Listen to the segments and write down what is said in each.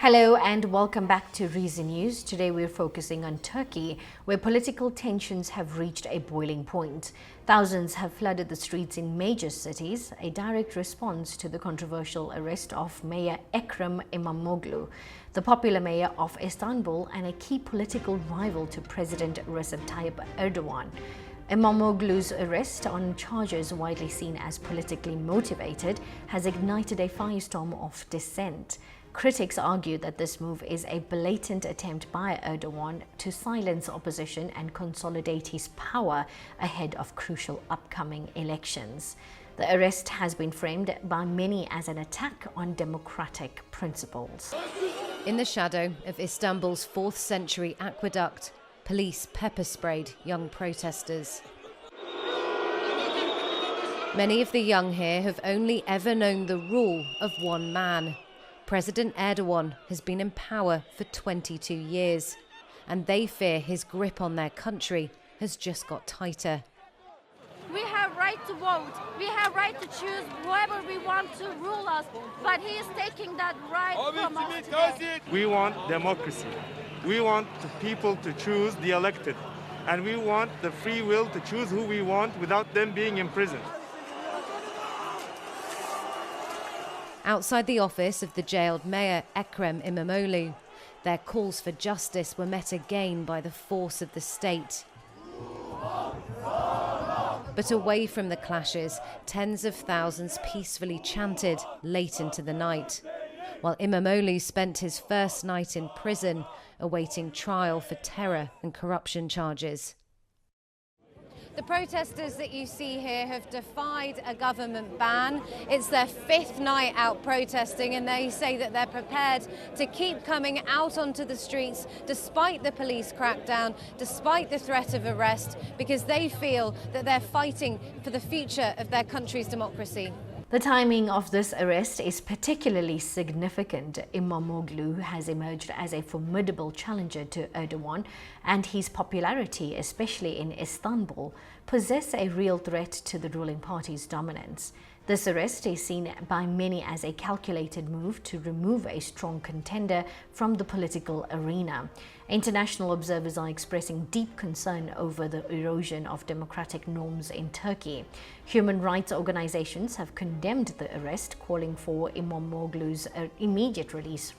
Hello and welcome back to Reason News. Today we're focusing on Turkey, where political tensions have reached a boiling point. Thousands have flooded the streets in major cities, a direct response to the controversial arrest of Mayor Ekrem Imamoglu, the popular mayor of Istanbul and a key political rival to President Recep Tayyip Erdogan. Imamoglu's arrest on charges widely seen as politically motivated has ignited a firestorm of dissent. Critics argue that this move is a blatant attempt by Erdogan to silence opposition and consolidate his power ahead of crucial upcoming elections. The arrest has been framed by many as an attack on democratic principles. In the shadow of Istanbul's 4th century aqueduct, police pepper sprayed young protesters. Many of the young here have only ever known the rule of one man. President Erdogan has been in power for 22 years, and they fear his grip on their country has just got tighter. We have right to vote. We have right to choose whoever we want to rule us, but he is taking that right from us today. We want democracy. We want the people to choose the elected, and we want the free will to choose who we want without them being imprisoned. Outside the office of the jailed mayor, Ekrem Imamoglu, their calls for justice were met again by the force of the state. But away from the clashes, tens of thousands peacefully chanted late into the night, while Imamoglu spent his first night in prison, awaiting trial for terror and corruption charges. The protesters that you see here have defied a government ban. It's their 5th night out protesting, and they say that they're prepared to keep coming out onto the streets despite the police crackdown, despite the threat of arrest, because they feel that they're fighting for the future of their country's democracy. The timing of this arrest is particularly significant. Imamoglu has emerged as a formidable challenger to Erdogan, and his popularity, especially in Istanbul, poses a real threat to the ruling party's dominance. This arrest is seen by many as a calculated move to remove a strong contender from the political arena. International observers are expressing deep concern over the erosion of democratic norms in Turkey. Human rights organizations have condemned the arrest, calling for Imamoglu's immediate release,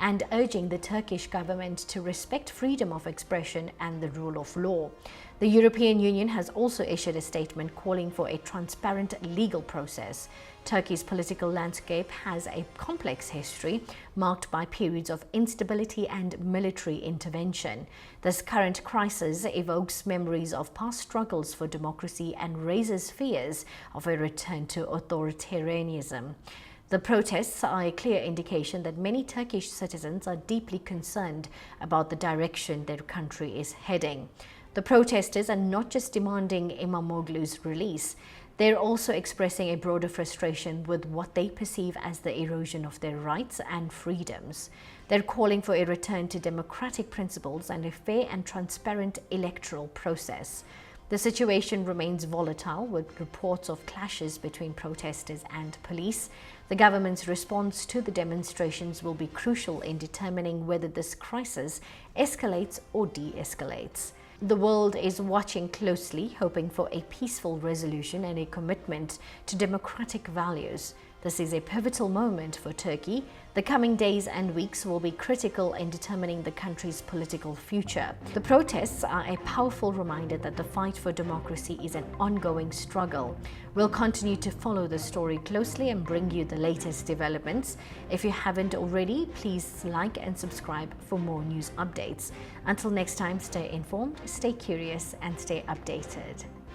and urging the Turkish government to respect freedom of expression and the rule of law. The European Union has also issued a statement calling for a transparent legal process. Turkey's political landscape has a complex history marked by periods of instability and military intervention. This current crisis evokes memories of past struggles for democracy and raises fears of a return to authoritarianism. The protests are a clear indication that many Turkish citizens are deeply concerned about the direction their country is heading. The protesters are not just demanding Imamoglu's release, they're also expressing a broader frustration with what they perceive as the erosion of their rights and freedoms. They're calling for a return to democratic principles and a fair and transparent electoral process. The situation remains volatile, with reports of clashes between protesters and police. The government's response to the demonstrations will be crucial in determining whether this crisis escalates or de-escalates. The world is watching closely, hoping for a peaceful resolution and a commitment to democratic values. This is a pivotal moment for Turkey. The coming days and weeks will be critical in determining the country's political future. The protests are a powerful reminder that the fight for democracy is an ongoing struggle. We'll continue to follow the story closely and bring you the latest developments. If you haven't already, please like and subscribe for more news updates. Until next time, stay informed, stay curious, and stay updated.